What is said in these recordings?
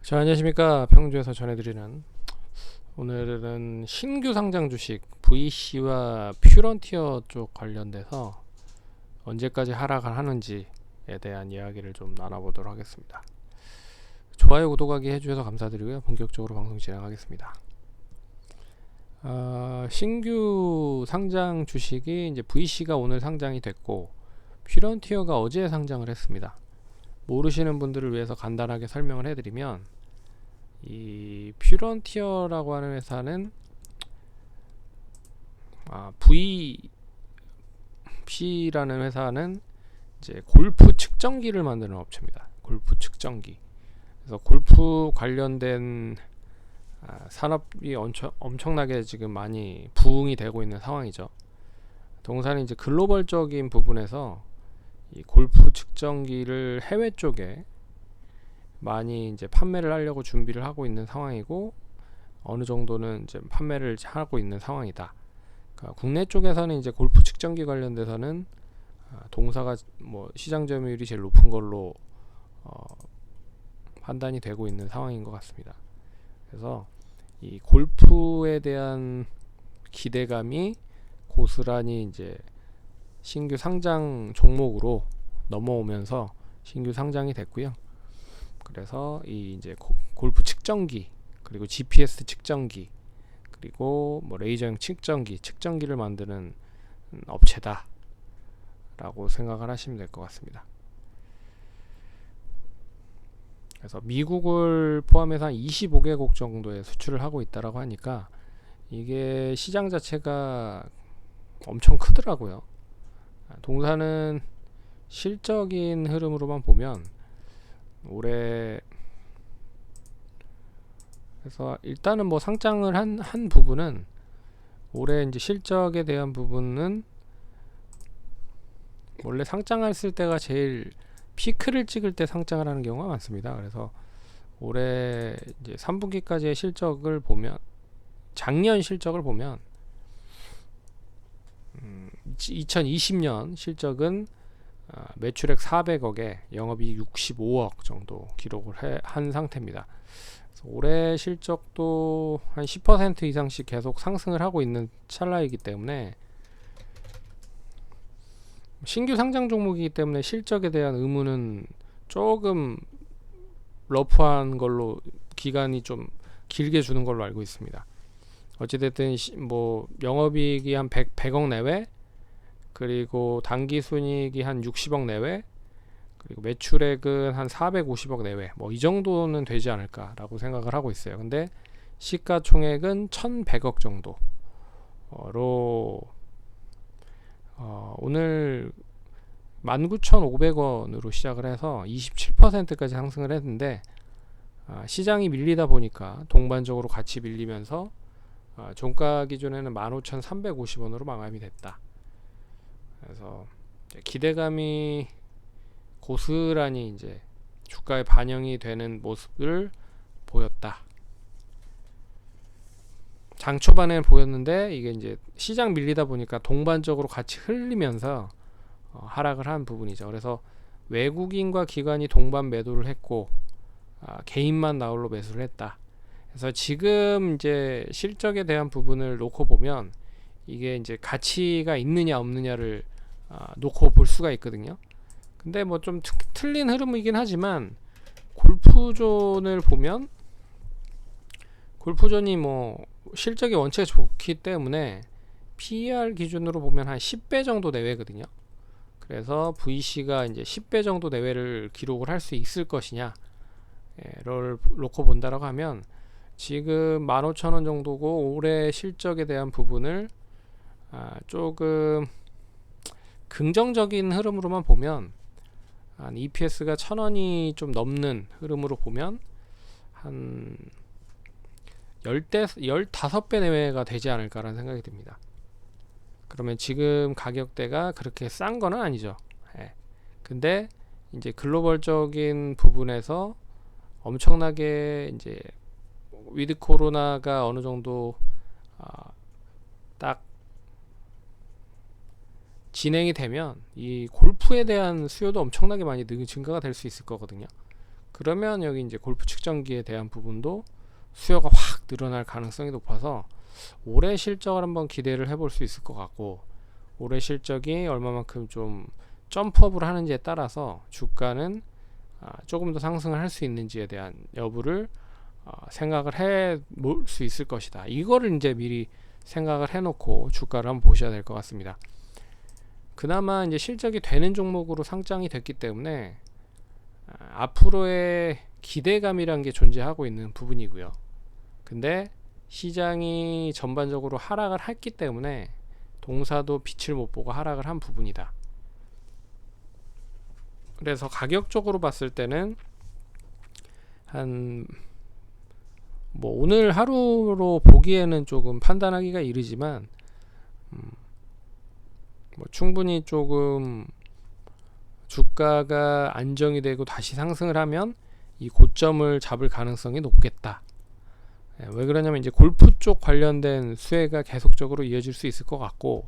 자, 안녕하십니까. 평주에서 전해드리는 오늘은 신규 상장 주식 VC와 퓨런티어 쪽 관련돼서 언제까지 하락을 하는지에 대한 이야기를 좀 나눠보도록 하겠습니다. 좋아요, 구독하기 해주셔서 감사드리고요. 본격적으로 방송 진행하겠습니다. 신규 상장 주식이 이제 VC가 오늘 상장이 됐고 퓨런티어가 어제 상장을 했습니다. 모르시는 분들을 위해서 간단하게 설명을 해드리면, 이 퓨런티어라고 하는 회사는 VC라는 회사는 이제 골프 측정기를 만드는 업체입니다. 골프 측정기. 그래서 골프 관련된 산업이 엄청나게 지금 많이 부흥이 되고 있는 상황이죠. 동사는 이제 글로벌적인 부분에서 이 골프 측정기를 해외 쪽에 많이 이제 판매를 하려고 준비를 하고 있는 상황이고, 어느 정도는 이제 판매를 하고 있는 상황이다. 그러니까 국내 쪽에서는 이제 골프 측정기 관련돼서는 동사가 뭐 시장 점유율이 제일 높은 걸로 판단이 되고 있는 상황인 것 같습니다. 그래서 이 골프에 대한 기대감이 고스란히 이제 신규 상장 종목으로 넘어오면서 신규 상장이 됐고요. 그래서 이 이제 골프 측정기, 그리고 GPS 측정기, 그리고 뭐 레이저형 측정기를 만드는 업체다라고 생각을 하시면 될 것 같습니다. 그래서 미국을 포함해서 한 25개국 정도에 수출을 하고 있다라고 하니까 이게 시장 자체가 엄청 크더라고요. 동사는 실적인 흐름으로만 보면 올해, 그래서 일단은 뭐 상장을 한 부분은 올해 이제 실적에 대한 부분은 원래 상장했을 때가 제일 피크를 찍을 때 상장을 하는 경우가 많습니다. 그래서 올해 이제 3분기까지의 실적을 보면, 작년 실적을 보면 2020년 실적은 매출액 400억에 영업이익 65억 정도 기록을 한 상태입니다. 올해 실적도 한 10% 이상씩 계속 상승을 하고 있는 찰나이기 때문에, 신규 상장 종목이기 때문에 실적에 대한 의문은 조금 러프한 걸로 기간이 좀 길게 주는 걸로 알고 있습니다. 어찌됐든 뭐 영업이익이 한 100억 내외, 그리고 당기순이익이 한 60억 내외, 그리고 매출액은 한 450억 내외, 뭐 이 정도는 되지 않을까라고 생각을 하고 있어요. 근데 시가총액은 1100억 정도로 오늘 19,500원으로 시작을 해서 27%까지 상승을 했는데, 시장이 밀리다 보니까 동반적으로 같이 밀리면서 종가 기준에는 15,350원으로 마감이 됐다. 그래서 기대감이 고스란히 이제 주가에 반영이 되는 모습을 보였다. 장 초반에 보였는데 이게 이제 시장 밀리다 보니까 동반적으로 같이 흘리면서 하락을 한 부분이죠. 그래서 외국인과 기관이 동반 매도를 했고 개인만 나홀로 매수를 했다. 그래서 지금 이제 실적에 대한 부분을 놓고 보면 이게 이제 가치가 있느냐 없느냐를 놓고 볼 수가 있거든요. 근데 뭐 좀 틀린 흐름이긴 하지만, 골프존을 보면 골프존이 뭐 실적이 원체 좋기 때문에 PER 기준으로 보면 한 10배 정도 내외거든요. 그래서 VC가 이제 10배 정도 내외를 기록을 할 수 있을 것이냐를 놓고 본다라고 하면, 지금 15,000원 정도고 올해 실적에 대한 부분을 조금 긍정적인 흐름으로만 보면 한 EPS가 1,000원이 좀 넘는 흐름으로 보면 한 15배 내외가 되지 않을까라는 생각이 듭니다. 그러면 지금 가격대가 그렇게 싼 거는 아니죠. 근데 이제 글로벌적인 부분에서 엄청나게 이제 위드 코로나가 어느 정도 딱 진행이 되면 이 골프에 대한 수요도 엄청나게 많이 증가가 될 수 있을 거거든요. 그러면 여기 이제 골프 측정기에 대한 부분도 수요가 확 늘어날 가능성이 높아서 올해 실적을 한번 기대를 해볼 수 있을 것 같고, 올해 실적이 얼마만큼 좀 점프업을 하는지에 따라서 주가는 조금 더 상승을 할 수 있는지에 대한 여부를 생각을 해 볼 수 있을 것이다. 이거를 이제 미리 생각을 해놓고 주가를 한번 보셔야 될 것 같습니다. 그나마 이제 실적이 되는 종목으로 상장이 됐기 때문에 앞으로의 기대감이란 게 존재하고 있는 부분이고요. 근데 시장이 전반적으로 하락을 했기 때문에 동사도 빛을 못 보고 하락을 한 부분이다. 그래서 가격적으로 봤을 때는 한 뭐 오늘 하루로 보기에는 조금 판단하기가 이르지만 뭐 충분히 조금 주가가 안정이 되고 다시 상승을 하면 이 고점을 잡을 가능성이 높겠다. 왜 그러냐면 이제 골프 쪽 관련된 수혜가 계속적으로 이어질 수 있을 것 같고,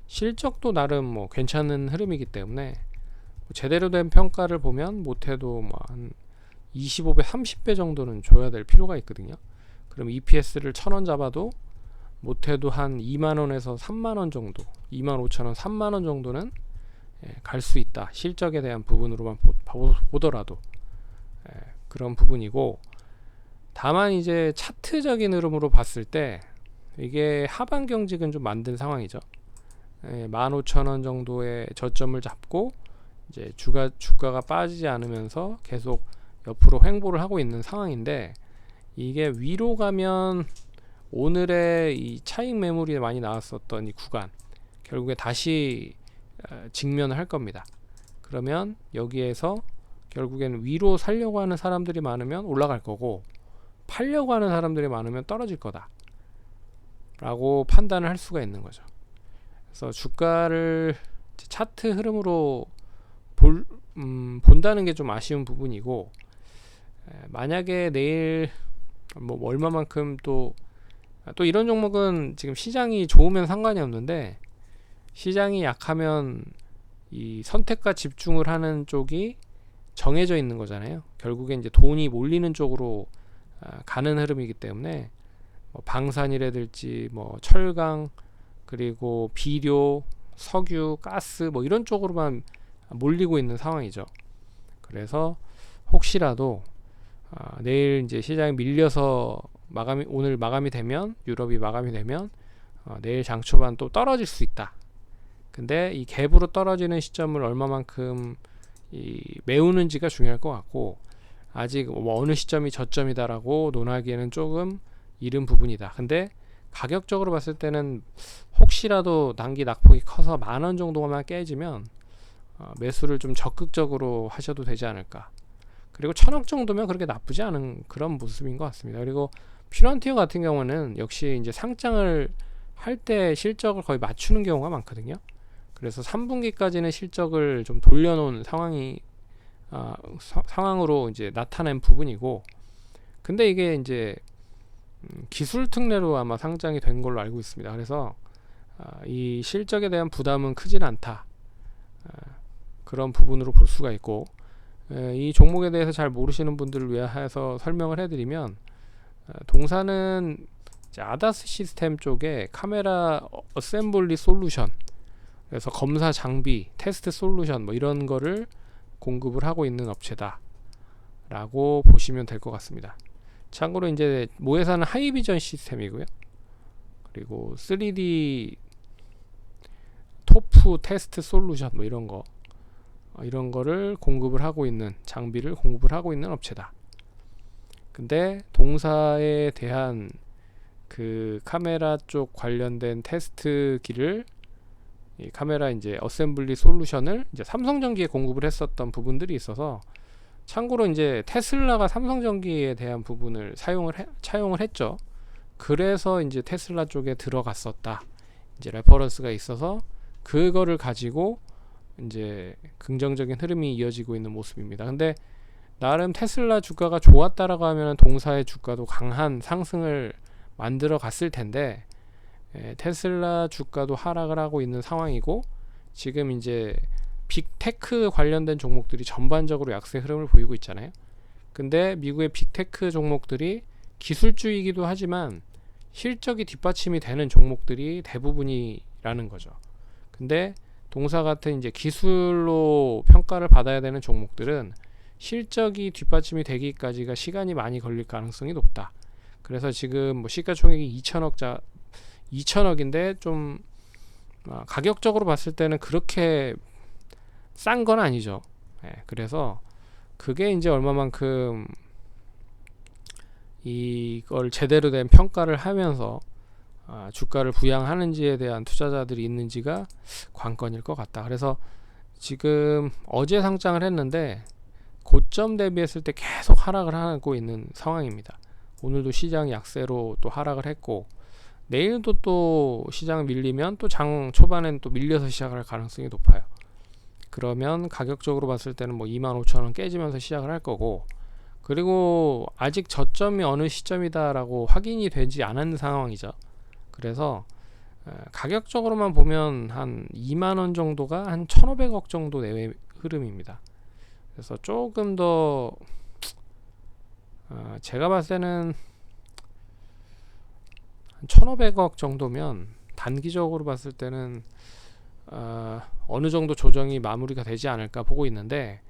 실적도 나름 뭐 괜찮은 흐름이기 때문에 제대로 된 평가를 보면 못해도 뭐 한 25배, 30배 정도는 줘야 될 필요가 있거든요. 그럼 EPS를 1,000원 잡아도 못해도 한 2만원에서 3만원 정도, 25,000원, 3만원 정도는 갈 수 있다. 실적에 대한 부분으로만 보더라도 그런 부분이고, 다만 이제 차트적인 흐름으로 봤을 때 이게 하방 경직은 좀 만든 상황이죠. 15,000원 정도의 저점을 잡고 이제 주가가 빠지지 않으면서 계속 옆으로 횡보를 하고 있는 상황인데, 이게 위로 가면 오늘의 이 차익 매물이 많이 나왔었던 이 구간 결국에 다시 직면을 할 겁니다. 그러면 여기에서 결국에는 위로 살려고 하는 사람들이 많으면 올라갈 거고, 팔려고 하는 사람들이 많으면 떨어질 거다 라고 판단을 할 수가 있는 거죠. 그래서 주가를 차트 흐름으로 본다는 게 좀 아쉬운 부분이고, 만약에 내일 뭐 얼마만큼 또 이런 종목은 지금 시장이 좋으면 상관이 없는데, 시장이 약하면 이 선택과 집중을 하는 쪽이 정해져 있는 거잖아요. 결국에 이제 돈이 몰리는 쪽으로 가는 흐름이기 때문에 뭐 방산이라든지 뭐 철강, 그리고 비료, 석유, 가스 뭐 이런 쪽으로만 몰리고 있는 상황이죠. 그래서 혹시라도 내일 이제 시장이 밀려서 오늘 마감이 되면, 유럽이 마감이 되면 내일 장 초반 또 떨어질 수 있다. 근데 이 갭으로 떨어지는 시점을 얼마만큼 메우는지가 중요할 것 같고, 아직 뭐 어느 시점이 저점이다라고 논하기에는 조금 이른 부분이다. 근데 가격적으로 봤을 때는 혹시라도 단기 낙폭이 커서 10,000원 정도만 깨지면 매수를 좀 적극적으로 하셔도 되지 않을까. 그리고 1,000억 정도면 그렇게 나쁘지 않은 그런 모습인 것 같습니다. 그리고 퓨런티어 같은 경우는 역시 이제 상장을 할 때 실적을 거의 맞추는 경우가 많거든요. 그래서 3분기까지는 실적을 좀 돌려놓은 상황으로 이제 나타낸 부분이고, 근데 이게 이제 기술 특례로 아마 상장이 된 걸로 알고 있습니다. 그래서 이 실적에 대한 부담은 크진 않다. 그런 부분으로 볼 수가 있고, 이 종목에 대해서 잘 모르시는 분들을 위해서 설명을 해드리면, 동사는 아다스 시스템 쪽에 카메라 어셈블리 솔루션, 그래서 검사 장비, 테스트 솔루션 뭐 이런 거를 공급을 하고 있는 업체다 라고 보시면 될 것 같습니다. 참고로 이제 모회사는 하이비전 시스템이고요. 그리고 3D 토프 테스트 솔루션 뭐 이런 거를 공급을 하고 있는, 장비를 공급을 하고 있는 업체다. 근데 동사에 대한 그 카메라 쪽 관련된 테스트기를, 이 카메라 이제 어셈블리 솔루션을 이제 삼성전기에 공급을 했었던 부분들이 있어서, 참고로 이제 테슬라가 삼성전기에 대한 부분을 차용을 했죠. 그래서 이제 테슬라 쪽에 들어갔었다. 이제 레퍼런스가 있어서 그거를 가지고 이제 긍정적인 흐름이 이어지고 있는 모습입니다. 근데 나름 테슬라 주가가 좋았다라고 하면 동사의 주가도 강한 상승을 만들어 갔을 텐데, 테슬라 주가도 하락을 하고 있는 상황이고, 지금 이제 빅테크 관련된 종목들이 전반적으로 약세 흐름을 보이고 있잖아요. 근데 미국의 빅테크 종목들이 기술주이기도 하지만 실적이 뒷받침이 되는 종목들이 대부분이라는 거죠. 근데 동사 같은 이제 기술로 평가를 받아야 되는 종목들은 실적이 뒷받침이 되기까지가 시간이 많이 걸릴 가능성이 높다. 그래서 지금 뭐 시가총액이 2천억인데 좀 가격적으로 봤을 때는 그렇게 싼 건 아니죠. 그래서 그게 이제 얼마만큼 이걸 제대로 된 평가를 하면서 주가를 부양하는지에 대한 투자자들이 있는지가 관건일 것 같다. 그래서 지금 어제 상장을 했는데 고점 대비했을 때 계속 하락을 하고 있는 상황입니다. 오늘도 시장이 약세로 또 하락을 했고, 내일도 또 시장 밀리면 또 장 초반엔 또 밀려서 시작할 가능성이 높아요. 그러면 가격적으로 봤을 때는 뭐 25,000원 깨지면서 시작을 할 거고, 그리고 아직 저점이 어느 시점이다라고 확인이 되지 않은 상황이죠. 그래서 가격적으로만 보면 한 2만원 정도가 한 1,500억 정도 내외 흐름입니다. 그래서 조금 더 제가 봤을 때는 한 1,500억 정도면 단기적으로 봤을 때는 어느 정도 조정이 마무리가 되지 않을까 보고 있는데,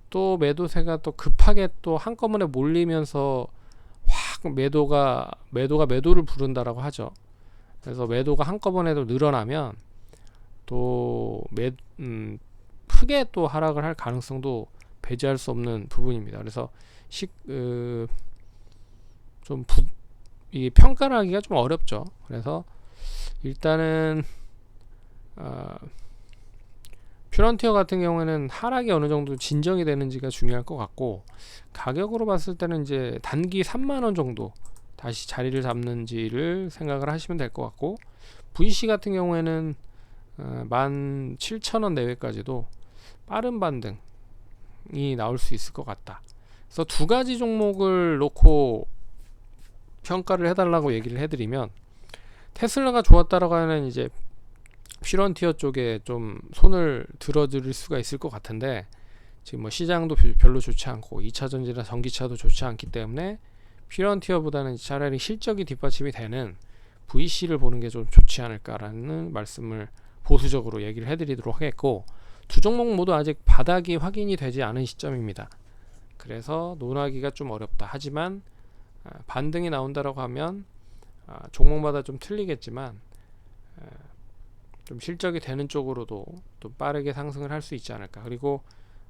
또 매도세가 또 급하게 또 한꺼번에 몰리면서 확 매도를 부른다라고 하죠. 그래서 매도가 한꺼번에도 늘어나면 또 크게 또 하락을 할 가능성도 배제할 수 없는 부분입니다. 그래서 이 평가를 하기가 좀 어렵죠. 그래서 일단은 퓨런티어 같은 경우에는 하락이 어느 정도 진정이 되는지가 중요할 것 같고, 가격으로 봤을 때는 이제 단기 3만원 정도 다시 자리를 잡는지를 생각을 하시면 될 것 같고, VC 같은 경우에는 17,000원 내외까지도 빠른 반등이 나올 수 있을 것 같다. 그래서 두 가지 종목을 놓고 평가를 해달라고 얘기를 해드리면, 테슬라가 좋았다라고 하는 이제 퓨런티어 쪽에 좀 손을 들어드릴 수가 있을 것 같은데, 지금 뭐 시장도 별로 좋지 않고 2차전지나 전기차도 좋지 않기 때문에 퓨런티어보다는 차라리 실적이 뒷받침이 되는 VC를 보는 게 좀 좋지 않을까라는 말씀을 보수적으로 얘기를 해드리도록 하겠고, 두 종목 모두 아직 바닥이 확인이 되지 않은 시점입니다. 그래서 논하기가 좀 어렵다. 하지만 반등이 나온다라고 하면 종목마다 좀 틀리겠지만 좀 실적이 되는 쪽으로도 또 빠르게 상승을 할 수 있지 않을까. 그리고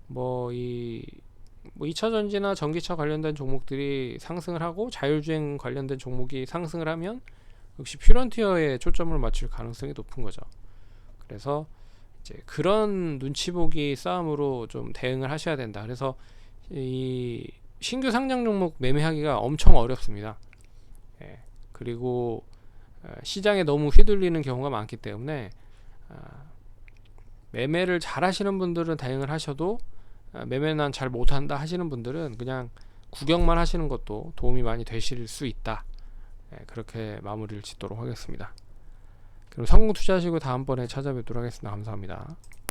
뭐 2차전지나 전기차 관련된 종목들이 상승을 하고 자율주행 관련된 종목이 상승을 하면 역시 퓨런티어에 초점을 맞출 가능성이 높은 거죠. 그래서 이제 그런 눈치 보기 싸움으로 좀 대응을 하셔야 된다. 그래서 이 신규 상장 종목 매매하기가 엄청 어렵습니다. 그리고 시장에 너무 휘둘리는 경우가 많기 때문에 매매를 잘 하시는 분들은 대응을 하셔도, 매매는 난 잘 못한다 하시는 분들은 그냥 구경만 하시는 것도 도움이 많이 되실 수 있다. 그렇게 마무리를 짓도록 하겠습니다. 그럼 성공 투자하시고 다음번에 찾아뵙도록 하겠습니다. 감사합니다.